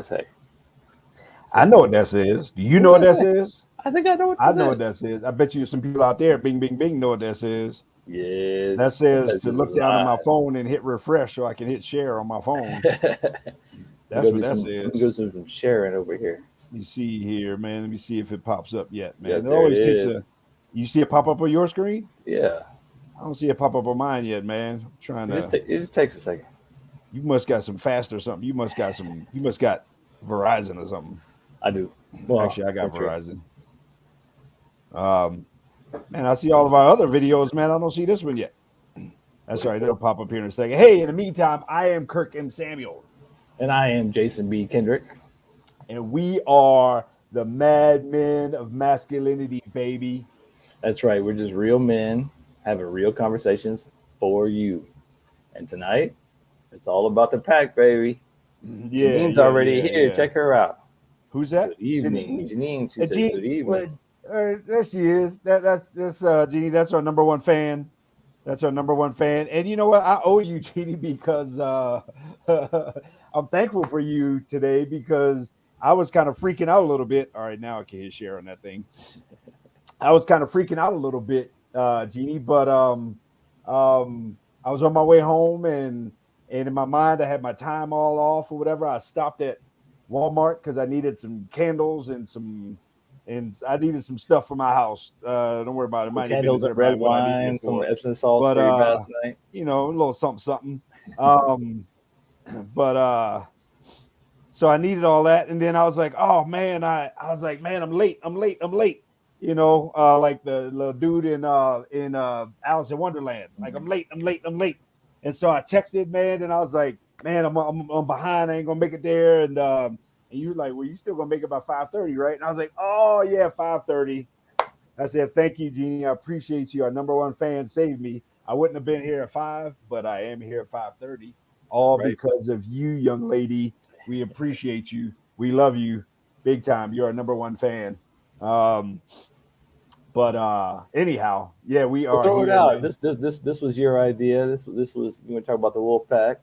SA? I know what that is. Do you know What's what that SA? is? I think I know what I this know is. what that is. I bet you some people out there, bing, bing, bing, know what that is. That Yes, that says says to it's look down at my live. phone and hit refresh so I can hit share on my phone. That's what that Let me says. go do some sharing over here. Let me see here, man. Let me see if it pops up yet, man. Yep, It there it always takes is. a. You see it pop up on your screen? Yeah, I don't see it pop up on mine yet, man. I'm trying to. it just takes a second. You must got some fast or something. You must got some. You must got Verizon or something. I do. Well, Actually, I got for sure. Verizon. Um, Man, I see all of our other videos, man. I don't see this one yet. That's right. It'll pop up here in a second. Hey, in the meantime, I am Kirk M. Samuel, And I am Jason B. Kendrick. and we are the Mad Men of Masculinity, baby. That's right. We're just real men having real conversations for you. And tonight, it's all about the pack, baby. Yeah, Janine's yeah, already yeah, here. yeah. Check her out. Who's that? Good evening, Janine? Janine. She said, Jean, "Good well, evening." there she is. That's Jeannie. That's our number one fan. That's our number one fan. And you know what? I owe you, Jeannie, because I'm thankful for you today because I was kind of freaking out a little bit. All right, now I can hit share on that thing. I was kind of freaking out a little bit, Jeannie, but I was on my way home and in my mind I had my time all off or whatever. I stopped at Walmart because I needed some candles and I needed some stuff for my house. Don't worry about it. It Some might have been candles as and red everybody what I needed it wine, some for. Epsom salts But for your bath tonight. a little something something. Um but so I needed all that. And then I was like, oh man, I was like, man, I'm late. I'm late. I'm late. Like the little dude in Alice in Wonderland. Like I'm late. I'm late. I'm late. And so I texted, man, and I was like, man, I'm behind. I ain't gonna make it there. And you were like, well, you still gonna make it by 5:30, right? And I was like, oh yeah, 5:30. I said, thank you, Jeannie. I appreciate you. Our number one fan saved me. I wouldn't have been here at 5, but I am here at 5:30. All Right. because of you, young lady. We appreciate you. We love you big time. You're our number one fan. Um, but anyhow, yeah, we Well, are throw it here, out. man. This was your idea. This was you want to talk about the wolf pack.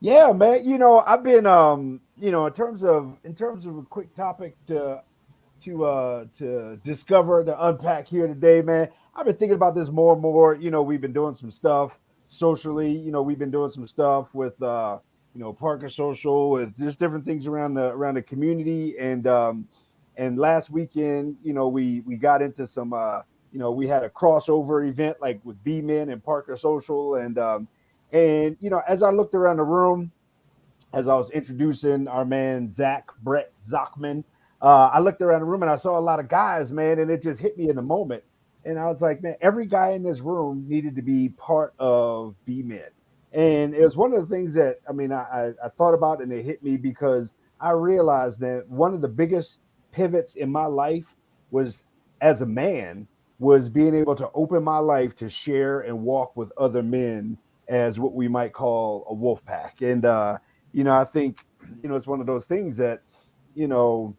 Yeah, man. I've been in terms of a quick topic to discover to unpack here today, man. I've been thinking about this more and more. We've been doing some stuff socially. We've been doing some stuff with Parker Social, with just different things around the community. And last weekend, we got into some we had a crossover event like with B Men and Parker Social, and as I looked around the room as I was introducing our man Zach Brett Zachman, I looked around the room and I saw a lot of guys, man, and it just hit me in the moment. And I was like, man, every guy in this room needed to be part of B Men. And it was one of the things that I thought about and it hit me because I realized that one of the biggest pivots in my life was as a man was being able to open my life to share and walk with other men as what we might call a wolf pack. And I think, it's one of those things that, you know,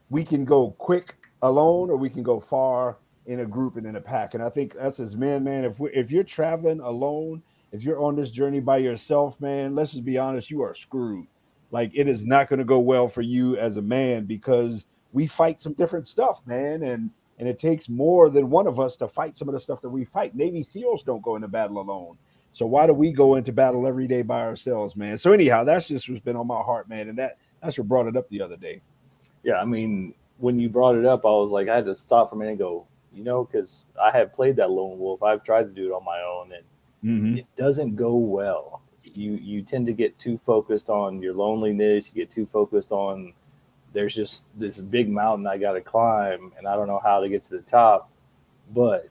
we can go quick alone or we can go far in a group and in a pack. And I think us as men, man, if you're traveling alone, if you're on this journey by yourself, man, let's just be honest, you are screwed. Like it is not going to go well for you as a man because we fight some different stuff, man, and it takes more than one of us to fight some of the stuff that we fight. Navy SEALs don't go into battle alone. So why do we go into battle every day by ourselves, man? So anyhow, that's just what's been on my heart, man, and that's what brought it up the other day. Yeah, I mean, when you brought it up, I was like, I had to stop for a minute and go, because I have played that lone wolf. I've tried to do it on my own, and Mm-hmm. it doesn't go well. You tend to get too focused on your loneliness. You get too focused on there's just this big mountain I got to climb, and I don't know how to get to the top. But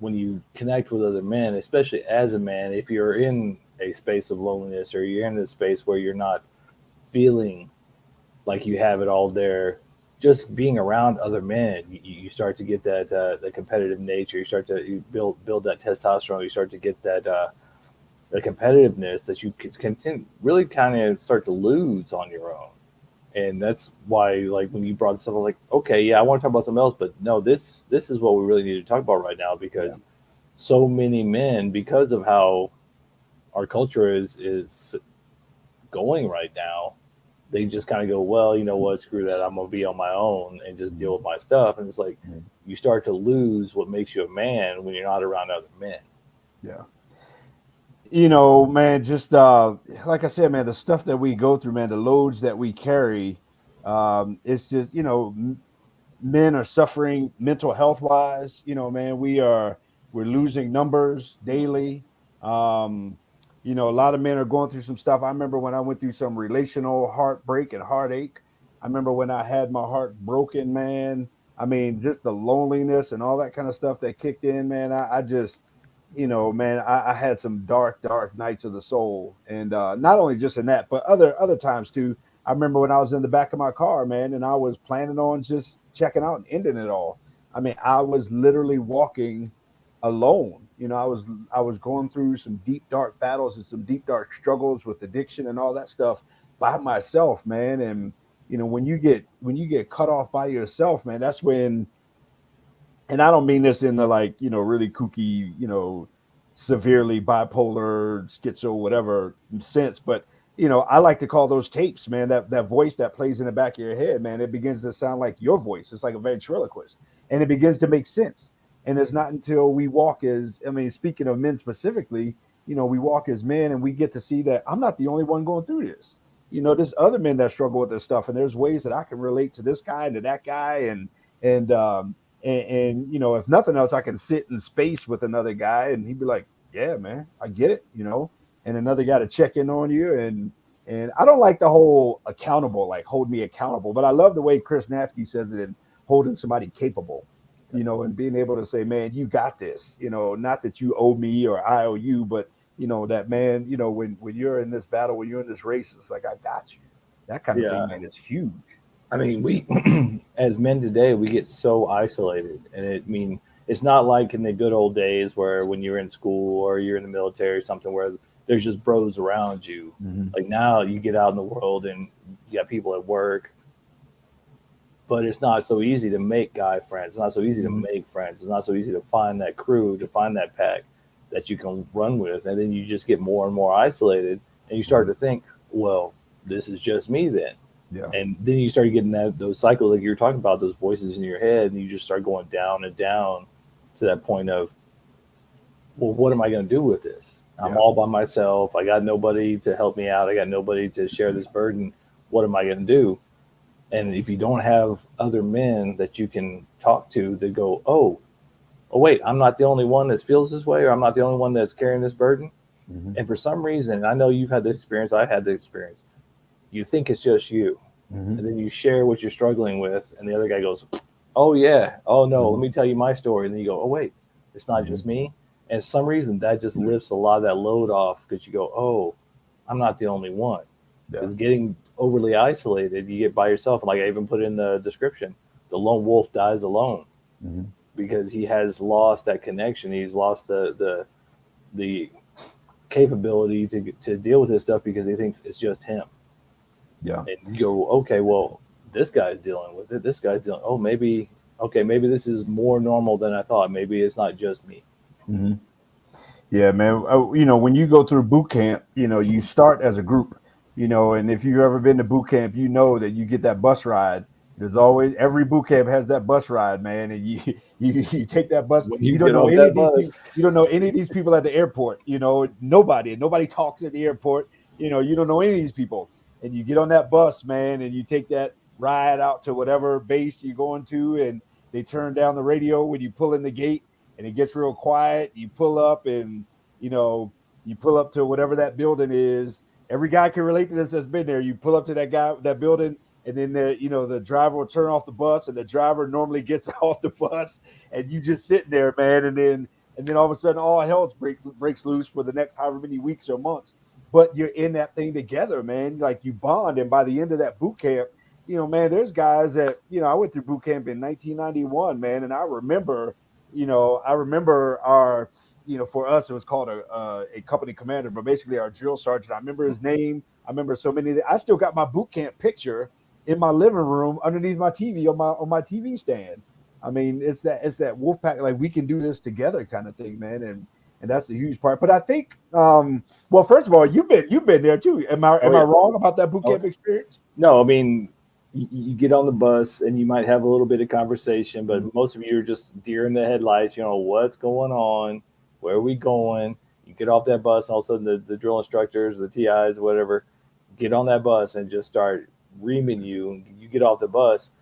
when you connect with other men, especially as a man, if you're in a space of loneliness or you're in a space where you're not feeling like you have it all there, just being around other men, you start to get that the competitive nature. You start to build that testosterone. You start to get that the competitiveness that you can really kind of start to lose on your own. And that's why, like when you brought this up, I'm like, okay, yeah, I want to talk about something else, but no, this is what we really need to talk about right now Yeah. because so many men, because of how our culture is going right now, they just kind of go, well, you know what, screw that. I'm going to be on my own and just deal with my stuff. And it's like, you start to lose what makes you a man when you're not around other men. Yeah. Man, just like I said, man, the stuff that we go through, man, the loads that we carry, it's just, men are suffering mental health wise. Man, we're losing numbers daily. Um, a lot of men are going through some stuff. I remember when I went through some relational heartbreak and heartache. I remember when I had my heart broken, man. I mean, just the loneliness and all that kind of stuff that kicked in, man. I just, man, I had some dark, dark nights of the soul, and not only just in that, but other times too. I remember when I was in the back of my car, man, and I was planning on just checking out and ending it all. I mean, I was literally walking alone. I was going through some deep dark battles and some deep dark struggles with addiction and all that stuff by myself, man. And when you get cut off by yourself, man, that's when, and I don't mean this in the like, really kooky, severely bipolar, schizo, whatever sense, but I like to call those tapes, man, that voice that plays in the back of your head, man, it begins to sound like your voice. It's like a ventriloquist, and it begins to make sense. And it's not until we walk as, I mean, speaking of men specifically, we walk as men and we get to see that I'm not the only one going through this. There's other men that struggle with this stuff, and there's ways that I can relate to this guy and to that guy, and if nothing else, I can sit in space with another guy and he'd be like, yeah, man, I get it. And another guy to check in on you. And I don't like the whole accountable, like hold me accountable, but I love the way Chris Natsky says it in holding somebody capable, and being able to say, man, you got this, not that you owe me or I owe you, but that, man, when you're in this battle, when you're in this race, it's like, I got you. That kind of thing, man, is huge. I mean, we as men today, we get so isolated, and it's not like in the good old days where when you're in school or you're in the military or something where there's just bros around you. Mm-hmm. Like now, you get out in the world and you got people at work, but it's not so easy to make guy friends. It's not so easy to make friends. It's not so easy to find that crew, to find that pack that you can run with, and then you just get more and more isolated, and you start to think, well, this is just me then. Yeah. And then you start getting those cycles like you're talking about, those voices in your head, and you just start going down and down to that point of, well, what am I going to do with this? I'm all by myself. I got nobody to help me out. I got nobody to share this burden. What am I going to do? And if you don't have other men that you can talk to that go, oh, wait, I'm not the only one that feels this way, or I'm not the only one that's carrying this burden. Mm-hmm. And for some reason, I know you've had this experience, I had the experience, you think it's just you. Mm-hmm. And then you share what you're struggling with, and the other guy goes, oh, yeah, oh, no, let me tell you my story. And then you go, oh, wait, it's not just me. And for some reason, that just lifts a lot of that load off, because you go, oh, I'm not the only one. Because getting overly isolated, you get by yourself. And like I even put in the description, the lone wolf dies alone, because he has lost that connection. He's lost the capability to deal with this stuff because he thinks it's just him. Yeah. And you go, okay, well, this guy's dealing with it. This guy's dealing. Oh, maybe this is more normal than I thought. Maybe it's not just me. Mm-hmm. Yeah, man. When you go through boot camp, you start as a group, and if you've ever been to boot camp, you know that you get that bus ride. There's always, every boot camp has that bus ride, man, and you take that bus. When You you don't get know on any that of these bus, people. You don't know any of these people at the airport. Nobody talks at the airport. You don't know any of these people, and you get on that bus, man, and you take that ride out to whatever base you're going to, and they turn down the radio when you pull in the gate, and it gets real quiet. You pull up, and you pull up to whatever that building is. Every guy can relate to this that's been there. You pull up to that building, and then the driver will turn off the bus, and the driver normally gets off the bus, and you just sitting there, man, and then all of a sudden all hell breaks loose for the next however many weeks or months. But you're in that thing together, man. Like, you bond, and by the end of that boot camp, man, there's guys that I went through boot camp in 1991, man, and I remember our, for us, it was called a company commander, but basically our drill sergeant. I remember his name. I remember so many. I still got my boot camp picture in my living room underneath my TV on my TV stand. I mean, it's that wolf pack, like, we can do this together kind of thing, man. and that's a huge part. But I think, well, first of all, you've been there too. Am I Oh, am I yeah. wrong about that boot Oh, camp experience? no, I mean, you get on the bus and you might have a little bit of conversation, but most of you are just deer in the headlights. You know, what's going on? Where are we going? You get off that bus, and all of a sudden the drill instructors, the TIs, whatever, get on that bus and just start reaming you. You get off the bus,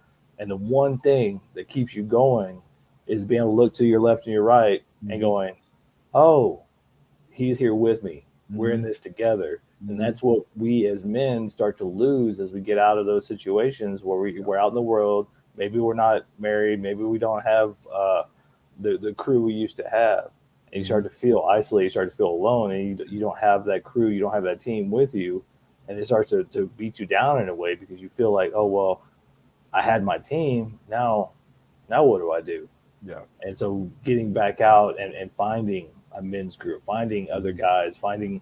and the one thing that keeps you going is being able to look to your left and your right and Mm-hmm. going, oh, he's here with me. We're in Mm-hmm. this together. And Mm-hmm. that's what we as men start to lose as we get out of those situations where we're out in the world. Maybe we're not married. Maybe we don't have the crew we used to have. And you start to feel isolated. You start to feel alone. And you don't have that crew. You don't have that team with you. And it starts to beat you down in a way because you feel like, oh, well, I had my team. Now what do I do? Yeah. And so getting back out and finding a men's group, finding other guys, finding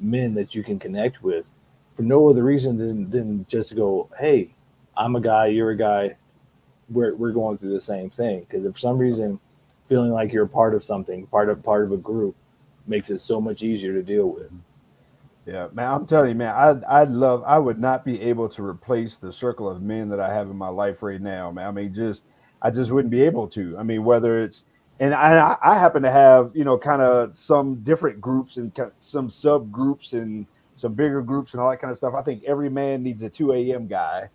men that you can connect with for no other reason than just to go, hey, I'm a guy, you're a guy, we're going through the same thing. Because if for some reason feeling like you're a part of something, part of a group, makes it so much easier to deal with. Yeah, man, I'm telling you, man, I would not be able to replace the circle of men that I have in my life right now, man. I mean, I just wouldn't be able to. I mean, whether it's, and I happen to have, kind of some different groups and some subgroups and some bigger groups and all that kind of stuff. I think every man needs a 2 a.m. guy.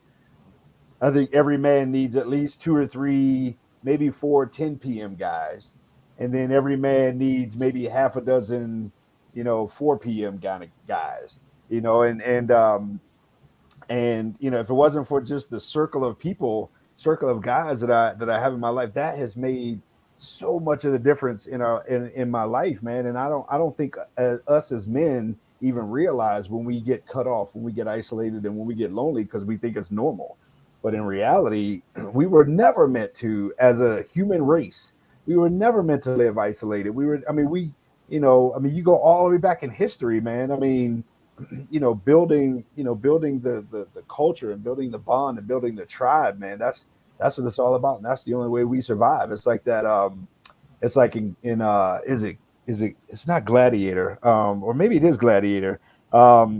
I think every man needs at least two or three, maybe four 10 p.m. guys. And then every man needs maybe half a dozen, 4 p.m. kind of guys, and if it wasn't for just the circle of guys that I have in my life, that has made so much of the difference in my life, man. And I don't think us as men even realize when we get cut off, when we get isolated, and when we get lonely because we think it's normal. But in reality, we were never meant to, as a human race, we were never meant to live isolated. You go all the way back in history, man. I mean, building the culture and building the bond and building the tribe, man. That's what it's all about, and that's the only way we survive. It's like that. It's like in is it it's not Gladiator, or maybe it is Gladiator.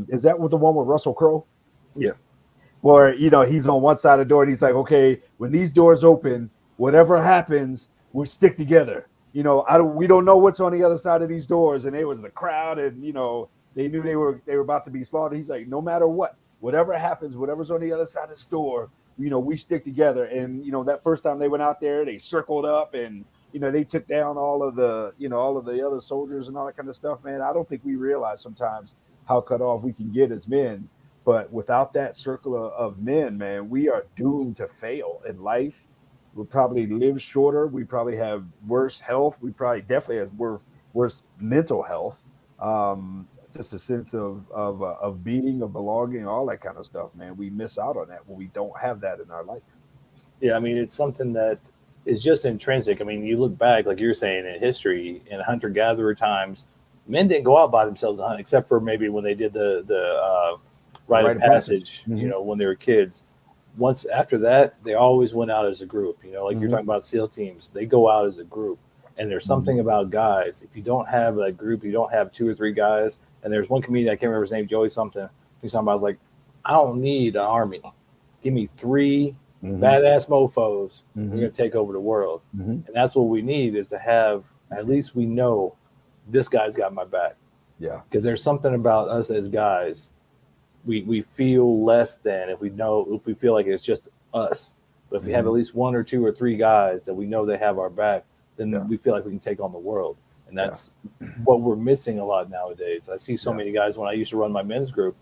Is that with the one with Russell Crowe? Yeah. Where he's on one side of the door and he's like, okay, when these doors open, whatever happens, we stick together. We don't know what's on the other side of these doors. And it was the crowd, and they knew they were about to be slaughtered. He's like, no matter what, whatever happens, whatever's on the other side of this door, we stick together. And that first time they went out there, they circled up and they took down all of the other soldiers and all that kind of stuff. Man, I don't think we realize sometimes how cut off we can get as men. But without that circle of men, man, we are doomed to fail in life. We'll probably live shorter. We probably have worse health. We probably definitely have worse mental health. Just a sense of being, of belonging, all that kind of stuff, man. We miss out on that when we don't have that in our life. Yeah, I mean, it's something that is just intrinsic. I mean, you look back, like you're saying, in history, in hunter gatherer times, men didn't go out by themselves to hunt, except for maybe when they did the rite Rite of of passage. passage, Mm-hmm. when they were kids. Once after that, they always went out as a group. Like you're Mm-hmm. talking about SEAL teams, they go out as a group. And there's Mm-hmm. something about guys. If you don't have that group, you don't have two or three guys. And there's one comedian, I can't remember his name, Joey something. He's talking about, I was like, I don't need an army. Give me three Mm-hmm. badass mofos. We're Mm-hmm. going to take over the world. Mm-hmm. And that's what we need, is to have, at least we know this guy's got my back. Yeah. Because there's something about us as guys, we feel less than if we feel like it's just us. But if we have Mm-hmm. at least one or two or three guys that we know they have our back, then Yeah. we feel like we can take on the world. And Yeah. that's what we're missing a lot nowadays. I see so Yeah. many guys when I used to run my men's group,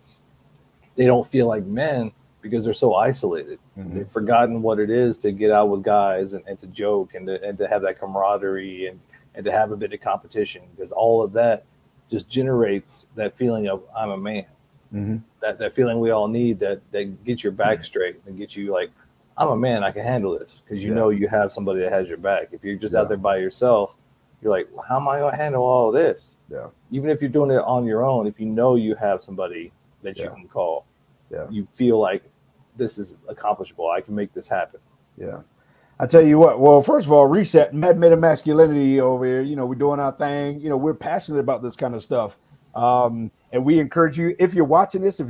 they don't feel like men because they're so isolated. Mm-hmm. They've forgotten what it is to get out with guys and to joke and to have that camaraderie and to have a bit of competition, because all of that just generates that feeling of I'm a man. Mm-hmm. That feeling we all need, that gets your back straight and gets you like, I'm a man, I can handle this, because Yeah. you have somebody that has your back. If you're just Yeah. out there by yourself, you're like, well, how am I going to handle all of this? Yeah. Even if you're doing it on your own, if you know you have somebody that you Yeah. can call, Yeah. you feel like this is accomplishable. I can make this happen. Yeah. I tell you what. Well, first of all, reset Men of Masculinity over here. We're doing our thing. We're passionate about this kind of stuff, and we encourage you. If you're watching this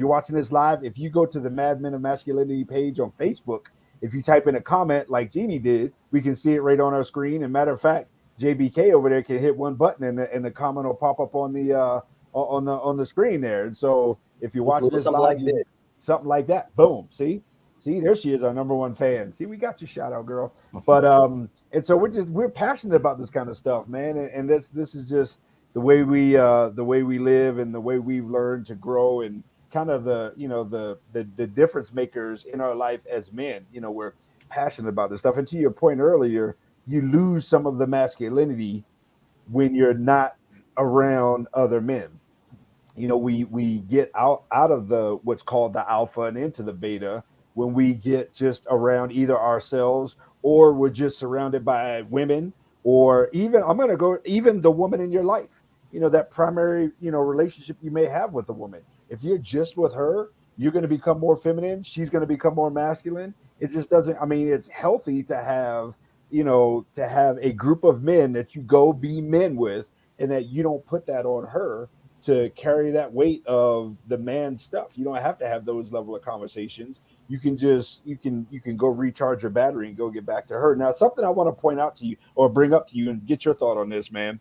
live, if you go to the Men of Masculinity page on Facebook, if you type in a comment like Jeannie did, we can see it right on our screen. And matter of fact, JBK over there can hit one button, and the comment will pop up on the screen there. And so, if you're watching this Something live, like this. something like that, boom, see, there she is, our number one fan. See, we got you, shout out, girl. But and so we're passionate about this kind of stuff, man. And this is just the way we live and the way we've learned to grow and kind of the difference makers in our life as men. We're passionate about this stuff. And to your point earlier, you lose some of the masculinity when you're not around other men. We get out of the what's called the alpha and into the beta when we get just around either ourselves or we're just surrounded by women, or even the woman in your life, that primary, relationship you may have with a woman. If you're just with her, you're going to become more feminine. She's going to become more masculine. It just doesn't, I mean, it's healthy to have, a group of men that you go be men with, and that you don't put that on her to carry that weight of the man stuff. You don't have to have those level of conversations. You can go recharge your battery and go get back to her. Now, something I want to point out to you or bring up to you and get your thought on this, man.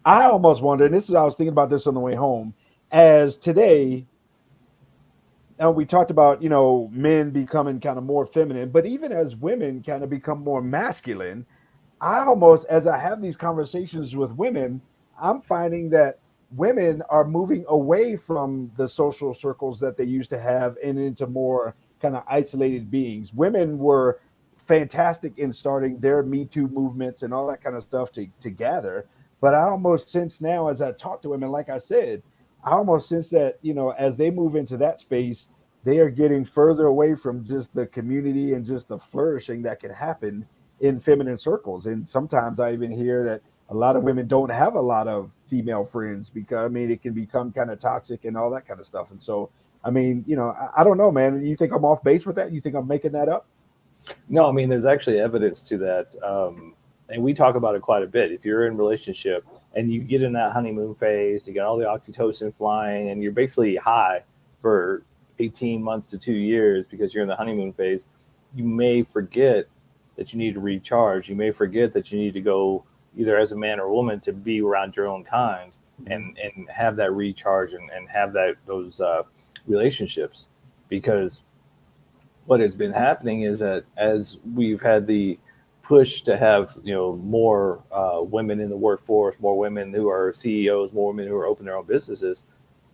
I almost wonder, and I was thinking about this on the way home, as today, and we talked about, men becoming kind of more feminine, but even as women kind of become more masculine, as I have these conversations with women, I'm finding that women are moving away from the social circles that they used to have and into more kind of isolated beings. Women were fantastic in starting their Me Too movements and all that kind of stuff to gather. But I almost sense now, as I talk to women, like I said, I almost sense that, as they move into that space, they are getting further away from just the community and just the flourishing that can happen in feminine circles. And sometimes I even hear that a lot of women don't have a lot of female friends because, I mean, it can become kind of toxic and all that kind of stuff. And so, I mean, I don't know, man. You think I'm off base with that? You think I'm making that up? No, I mean, there's actually evidence to that. And we talk about it quite a bit. If you're in a relationship and you get in that honeymoon phase, you got all the oxytocin flying and you're basically high for 18 months to 2 years because you're in the honeymoon phase, you may forget that you need to recharge. You may forget that you need to go either as a man or woman to be around your own kind and have that recharge and have those relationships. Because what has been happening is that as we've had the push to have more women in the workforce, more women who are CEOs, more women who are open their own businesses,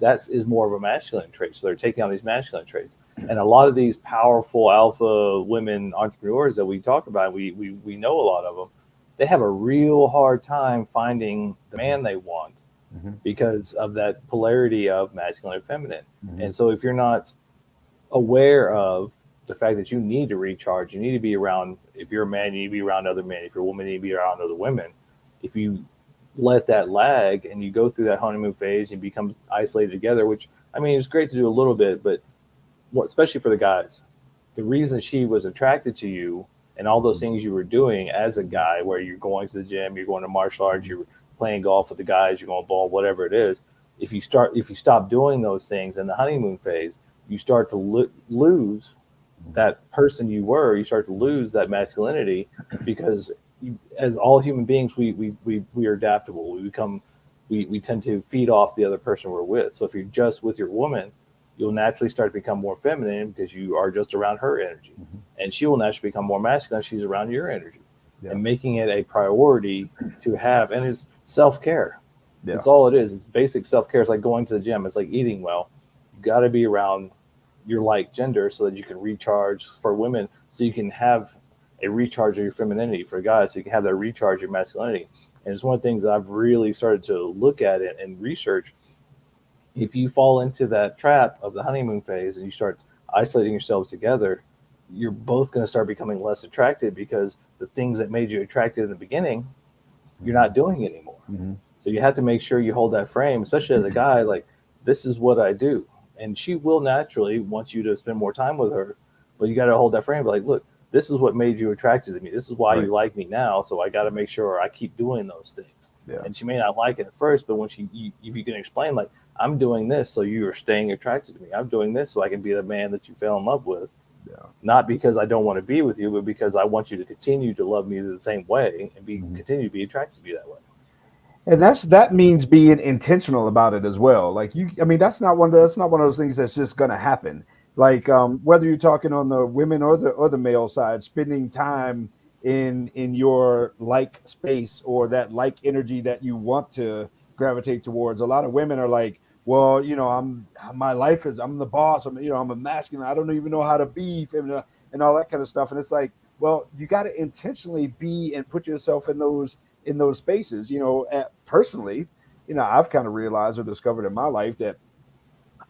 that is more of a masculine trait. So they're taking on these masculine traits. And a lot of these powerful alpha women entrepreneurs that we talk about, we know a lot of them, they have a real hard time finding the man they want because of that polarity of masculine and feminine. And so if you're not aware of the fact that you need to recharge, you need to be around, if you're a man, you need to be around other men. If you're a woman, you need to be around other women. If you let that lag and you go through that honeymoon phase, you become isolated together, which, I mean, it's great to do a little bit, but especially for the guys, the reason she was attracted to you and all those things you were doing as a guy, where you're going to the gym, you're going to martial arts, you're playing golf with the guys, you're going ball, whatever it is. If you stop doing those things in the honeymoon phase, you start to lose that person you were. You start to lose that masculinity because as all human beings, we are adaptable. We tend to feed off the other person we're with. So if you're just with your woman, you'll naturally start to become more feminine because you are just around her energy. And she will naturally become more masculine if she's around your energy. Yeah. And making it a priority to have, and it's self-care. Yeah. That's all it is. It's basic self-care. It's like going to the gym. It's like eating well. You got to be around your like gender so that you can recharge. For women, so you can have a recharge of your femininity. For guys, so you can have that recharge of your masculinity. And it's one of the things that I've really started to look at it and research. If you fall into that trap of the honeymoon phase and you start isolating yourselves together, you're both going to start becoming less attracted because the things that made you attracted in the beginning, you're not doing anymore. So you have to make sure you hold that frame, especially as a guy, like, this is what I do. And she will naturally want you to spend more time with her, but you got to hold that frame. Like, look, this is what made you attracted to me. This is why Right. you like me now. So I got to make sure I keep doing those things. Yeah. And she may not like it at first, but when if you can explain, like, I'm doing this so you are staying attracted to me. I'm doing this so I can be the man that you fell in love with. Yeah. Not because I don't want to be with you, but because I want you to continue to love me the same way and be Mhm. continue to be attracted to me that way. And that means being intentional about it as well. Like I mean, that's not one of those things that's just gonna happen. Like whether you're talking on the women or the male side, spending time in your like space or that like energy that you want to gravitate towards. A lot of women are like, well, my life is, I'm the boss. I'm a masculine. I don't even know how to be feminine and all that kind of stuff. And it's like, well, you got to intentionally be and put yourself in those spaces. Personally, I've kind of realized or discovered in my life that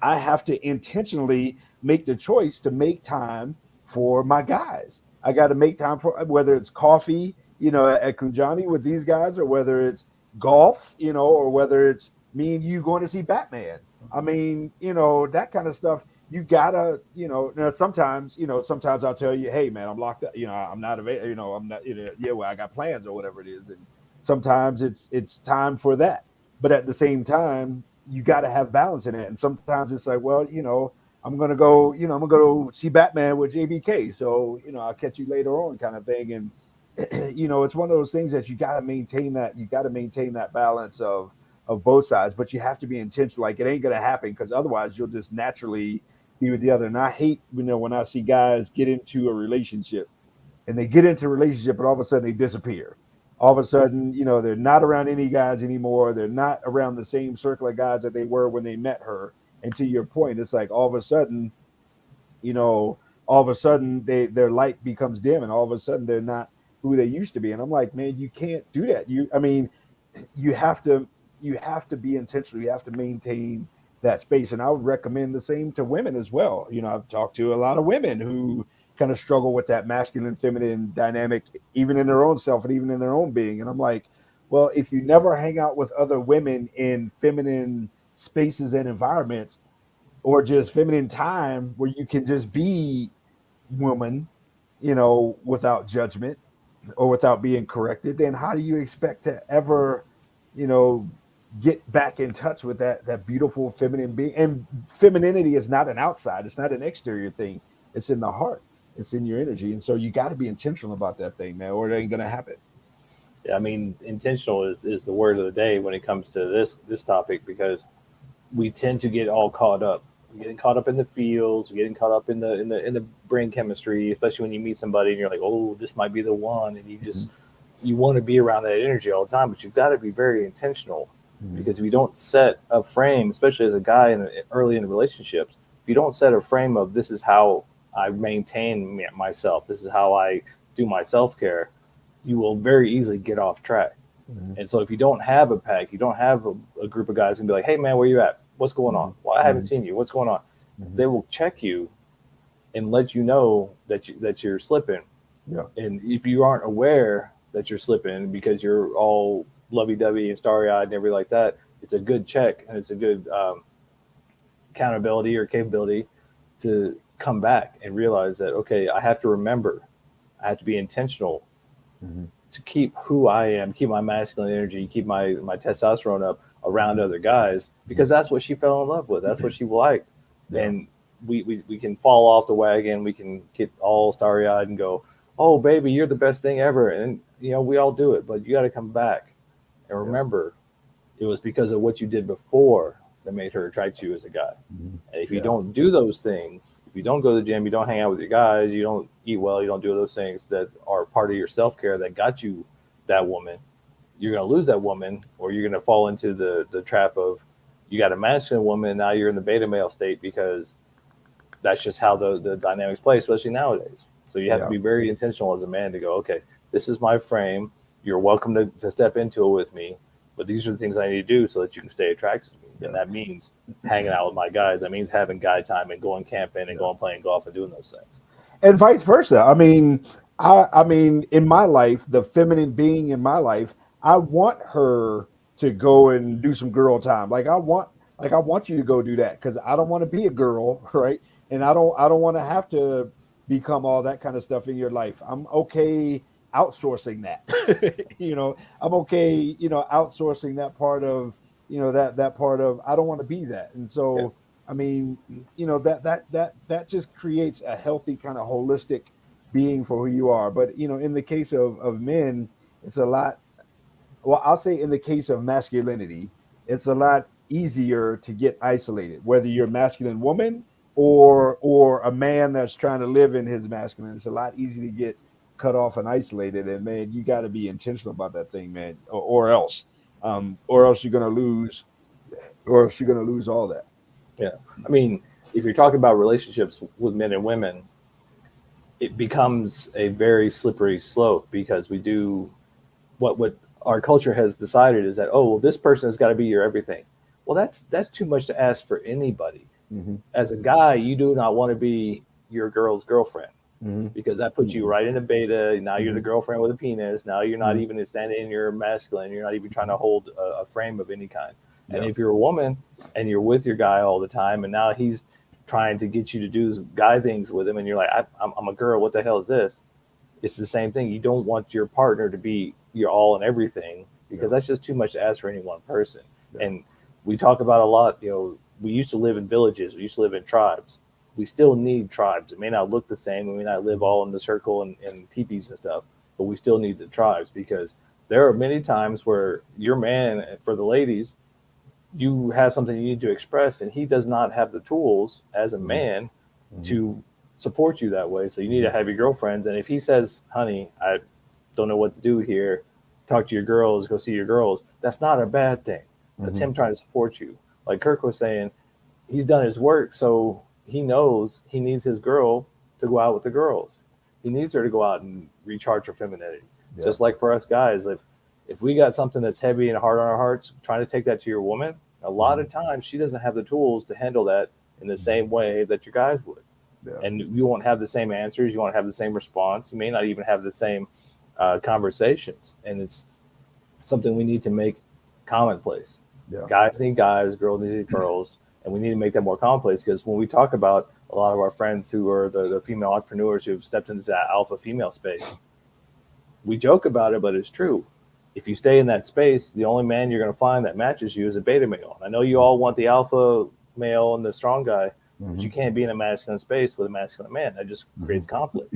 I have to intentionally make the choice to make time for my guys. I got to make time for, whether it's coffee, at Kunjani with these guys, or whether it's golf, or whether it's me and you going to see Batman. I mean, that kind of stuff. You gotta, now sometimes I'll tell you, hey man, I'm locked up. I'm not available. I'm not. Yeah, well, I got plans or whatever it is, and sometimes it's time for that. But at the same time, you got to have balance in it. And sometimes it's like, well, I'm gonna go see Batman with JBK. So, I'll catch you later on, kind of thing. And it's one of those things that you got to maintain that balance of both sides, but you have to be intentional. Like, it ain't gonna happen, because otherwise you'll just naturally be with the other. And I hate, when I see guys get into a relationship, and they get into a relationship and all of a sudden they disappear. All of a sudden, they're not around any guys anymore. They're not around the same circle of guys that they were when they met her. And to your point, it's like you know, all of a sudden their light becomes dim, and all of a sudden they're not who they used to be. And I'm like, man, you can't do that. I mean, you have to be intentional. You have to maintain that space. And I would recommend the same to women as well. I've talked to a lot of women who kind of struggle with that masculine feminine dynamic, even in their own self and even in their own being. And I'm like, well, if you never hang out with other women in feminine spaces and environments, or just feminine time where you can just be woman, without judgment or without being corrected, then how do you expect to ever, you know, get back in touch with that beautiful feminine being? And femininity is not an outside, it's not an exterior thing. It's in the heart. It's in your energy. And so you got to be intentional about that thing, man, or it ain't gonna happen. Yeah, I mean, intentional is the word of the day when it comes to this topic, because we tend to get all caught up. We're getting caught up in the fields. We're getting caught up in the brain chemistry, especially when you meet somebody and you're like, oh, this might be the one, and Mm-hmm. you want to be around that energy all the time. But you've got to be very intentional, Mm-hmm. because if you don't set a frame, especially as a guy early in relationships, if you don't set a frame of this is how I maintain myself, this is how I do my self care, you will very easily get off track. Mm-hmm. And so if you don't have a pack, you don't have a group of guys who can be like, hey man, where you at? What's going on? Well, I haven't Mm-hmm. seen you. What's going on? Mm-hmm. They will check you and let you know that you're slipping. Yeah. And if you aren't aware that you're slipping because you're all lovey dovey and starry eyed and everything like that, it's a good check, and it's a good accountability or capability to come back and realize that, okay, I have to remember, I have to be intentional Mm-hmm. to keep who I am, keep my masculine energy, keep my testosterone up around other guys, Mm-hmm. because that's what she fell in love with. That's what she liked. Yeah. And we can fall off the wagon. We can get all starry eyed and go, oh, baby, you're the best thing ever. And, we all do it, but you got to come back and Yeah. remember it was because of what you did before that made her attract you as a guy. Mm-hmm. And if you Yeah. don't do those things, if you don't go to the gym, you don't hang out with your guys, you don't eat well, you don't do those things that are part of your self care that got you that woman, you're going to lose that woman, or you're going to fall into the trap of you got a masculine woman and now you're in the beta male state, because that's just how the dynamics play, especially nowadays. So you have to Yeah. be very intentional as a man to go, okay, this is my frame. You're welcome to step into it with me, but these are the things I need to do so that you can stay attracted to me. Yeah. And that means hanging out with my guys. That means having guy time and going camping and Yeah. going playing golf and doing those things. And vice versa. I mean, in my life, the feminine being in my life, I want her to go and do some girl time. Like I want you to go do that, because I don't want to be a girl, right? And I don't want to have to become all that kind of stuff in your life. I'm okay outsourcing that. I'm okay, outsourcing that part of, that part of, I don't want to be that. And Yeah. so, I mean, that just creates a healthy kind of holistic being for who you are. But, in the case of men, it's a lot, well, I'll say in the case of masculinity, it's a lot easier to get isolated, whether you're a masculine woman or a man that's trying to live in his masculine. It's a lot easier to get cut off and isolated. And man, you got to be intentional about that thing, man, or else you're gonna lose, or else you're gonna lose all that. Yeah. I mean, if you're talking about relationships with men and women, it becomes a very slippery slope because we do what our culture has decided is that, oh, well, this person has got to be your everything. Well, that's too much to ask for anybody. Mm-hmm. As a guy, you do not want to be your girl's girlfriend Mm-hmm. because that puts you right into beta. Now you're the Mm-hmm. girlfriend with a penis. Now you're not Mm-hmm. even standing in your masculine. You're not even trying to hold a frame of any kind. And Yeah. if you're a woman and you're with your guy all the time, and now he's trying to get you to do guy things with him, and you're like, I'm a girl. What the hell is this? It's the same thing. You don't want your partner to be your all and everything because that's just too much to ask for any one person. Yeah. And we talk about a lot, we used to live in villages, we used to live in tribes. We still need tribes. It may not look the same, we may not live all in the circle and teepees and stuff, but we still need the tribes because there are many times where your man, for the ladies, you have something you need to express and he does not have the tools as a man Mm-hmm. to support you that way. So you need to have your girlfriends. And if he says, honey, I don't know what to do here, talk to your girls, go see your girls, that's not a bad thing. That's Mm-hmm. him trying to support you. Like Kirk was saying, he's done his work. So he knows he needs his girl to go out with the girls. He needs her to go out and recharge her femininity. Yeah. Just like for us guys, if we got something that's heavy and hard on our hearts, trying to take that to your woman, a lot of times she doesn't have the tools to handle that in the same way that your guys would. Yeah. And you won't have the same answers. You won't have the same response. You may not even have the same conversations. And it's something we need to make commonplace. Yeah. Guys need guys, girls need girls, and we need to make that more commonplace because when we talk about a lot of our friends who are the female entrepreneurs who have stepped into that alpha female space, we joke about it, but it's true. If you stay in that space, the only man you're going to find that matches you is a beta male. I know you all want the alpha male and the strong guy, but you can't be in a masculine space with a masculine man. That just creates conflict.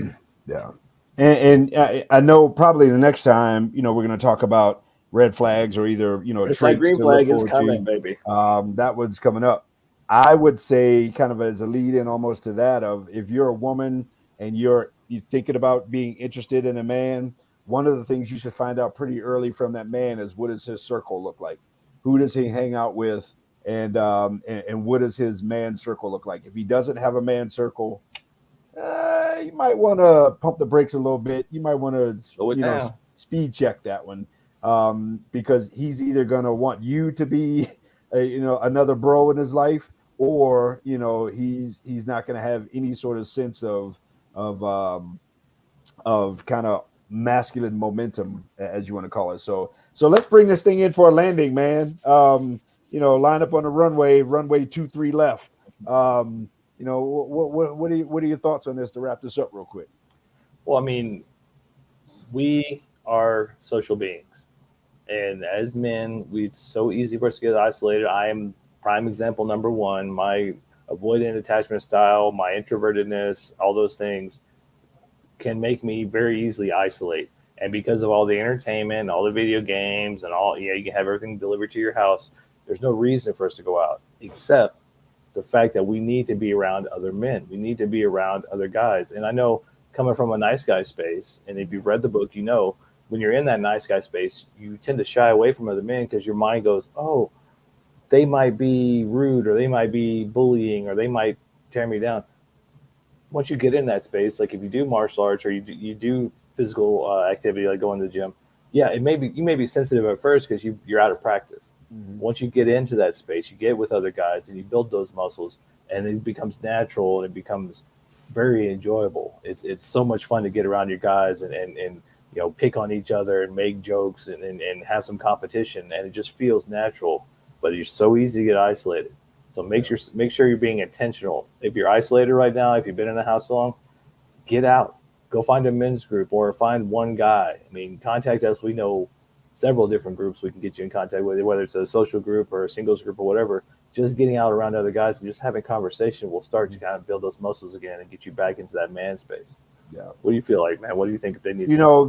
Yeah. And I know probably the next time, we're going to talk about red flags or either, Red flag, traits green to look flag is forward coming, to. baby. That one's coming up. I would say kind of as a lead in almost to that of if you're a woman and you're thinking about being interested in a man, one of the things you should find out pretty early from that man is what does his circle look like? Who does he hang out with? And what does his man circle look like? If he doesn't have a man circle, you might want to pump the brakes a little bit. You might want to, Slow it down. speed check that one, because he's either going to want you to be, another bro in his life, or he's not going to have any sort of sense of kind of masculine momentum, as you want to call it. So let's bring this thing in for a landing, man. Line up on the runway 23 left. What are your thoughts on this to wrap this up real quick? Well, I mean, we are social beings. And as men, it's so easy for us to get isolated. I am prime example number one. My avoidant attachment style, my introvertedness, all those things can make me very easily isolate. And because of all the entertainment, all the video games, and all, you can have everything delivered to your house. There's no reason for us to go out, except the fact that we need to be around other men. We need to be around other guys. And I know coming from a nice guy space, and if you've read the book, when you're in that nice guy space, you tend to shy away from other men because your mind goes, oh, they might be rude, or they might be bullying, or they might tear me down. Once you get in that space, like if you do martial arts or you do physical activity, like going to the gym, yeah, you may be sensitive at first because you're out of practice. Mm-hmm. Once you get into that space, you get with other guys and you build those muscles, and it becomes natural and it becomes very enjoyable. It's so much fun to get around your guys and pick on each other and make jokes and have some competition, and it just feels natural. But it's so easy to get isolated. So make sure you're being intentional. If you're isolated right now, if you've been in the house long, get out, go find a men's group or find one guy. I mean, contact us. We know several different groups we can get you in contact with, whether it's a social group or a singles group or whatever. Just getting out around other guys and just having conversation will start to kind of build those muscles again and get you back into that man space. Yeah. What do you feel like, man? What do you think they need You to do? know,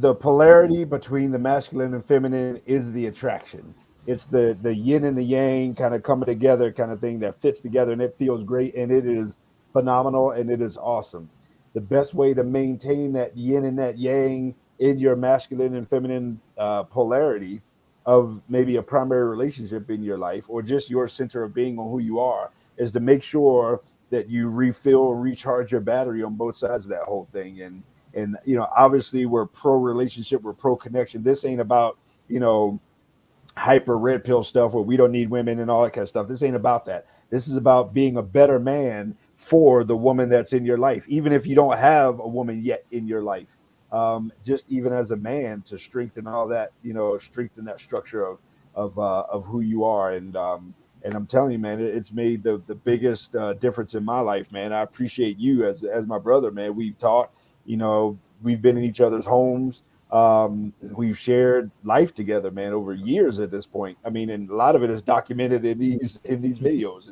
the polarity between the masculine and feminine is the attraction. It's the yin and the yang kind of coming together kind of thing that fits together, and it feels great, and it is phenomenal, and it is awesome. The best way to maintain that yin and that yang in your masculine and feminine polarity of maybe a primary relationship in your life or just your center of being on who you are is to make sure that you refill, recharge your battery on both sides of that whole thing. And you know, obviously we're pro relationship, we're pro connection. This ain't about, you know, hyper red pill stuff where we don't need women and all that kind of stuff. This ain't about that. This is about being a better man for the woman that's in your life, even if you don't have a woman yet in your life. Just even as a man to strengthen all that, you know, strengthen that structure of who you are. And I'm telling you, man, it's made the biggest difference in my life, man. I appreciate you as my brother, man. We've talked, you know, we've been in each other's homes. We've shared life together, man, over years at this point. I mean, and a lot of it is documented in these videos.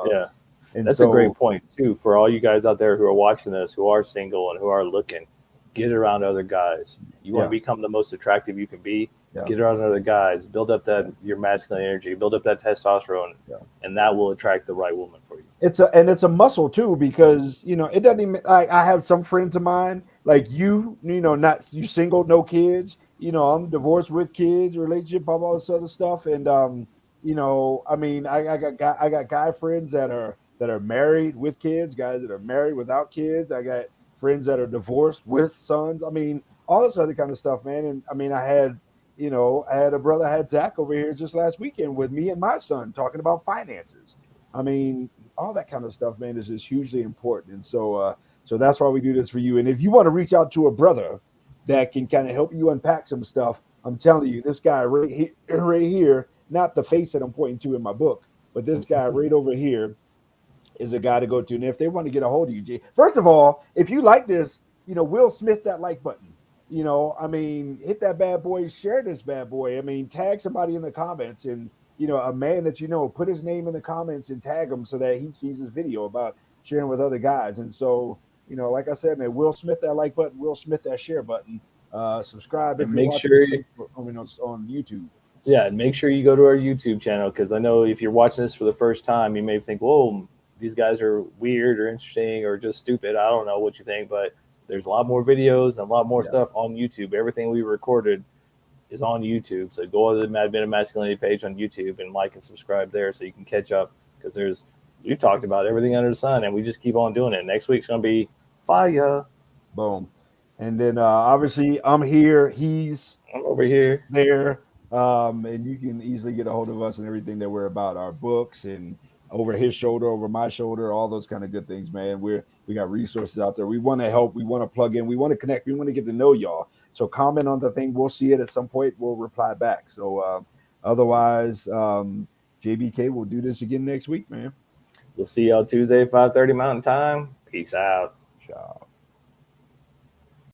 Yeah, And that's a great so point too for all you guys out there who are watching this, who are single and who are looking. Get around other guys. You want to yeah, become the most attractive you can be. yeah, Get around other guys. Build up that your masculine energy. Build up that testosterone, yeah. and that will attract the right woman for you. It's a muscle too because you know it doesn't even like I have some friends of mine like you know not you single no kids you know I'm divorced with kids relationship all this other stuff and you know I mean I got guy friends that are married with kids, guys that are married without kids. I got friends that are divorced with sons. I mean all this other kind of stuff, man. And I mean I had a brother, I had Zach over here just last weekend with me and my son talking about finances. I mean, all that kind of stuff, man, is just hugely important. And so that's why we do this for you. And if you want to reach out to a brother that can kind of help you unpack some stuff, I'm telling you, this guy right here, not the face that I'm pointing to in my book, but this guy right over here is a guy to go to. And if they want to get a hold of you, Jay, first of all, if you like this, you know, Will Smith that like button. You know, I mean, hit that bad boy, share this bad boy. I mean, tag somebody in the comments and you know, a man that you know, put his name in the comments and tag him so that he sees his video about sharing with other guys. And so, you know, like I said, man, Will Smith that like button, Will Smith that share button. Subscribe if And you're make watching on sure, Facebook, I mean, on YouTube. yeah, and make sure you go to our YouTube channel because I know if you're watching this for the first time, you may think, "Whoa, these guys are weird or interesting or just stupid." I don't know what you think, but there's a lot more videos and a lot more Yeah. stuff on YouTube. Everything we recorded is on YouTube. So go to the Men of Masculinity page on YouTube and like and subscribe there so you can catch up because we've talked about everything under the sun and we just keep on doing it. Next week's gonna be fire. Boom. And then obviously I'm here, he's I'm over here. there. And you can easily get a hold of us and everything that we're about, our books and over his shoulder, over my shoulder, all those kind of good things, man. We got resources out there. We want to help, we want to plug in, we want to connect, we want to get to know y'all. So comment on the thing, we'll see it at some point, we'll reply back. So otherwise, JBK will do this again next week, man. We'll see y'all Tuesday, 5:30 Mountain Time. Peace out. Ciao.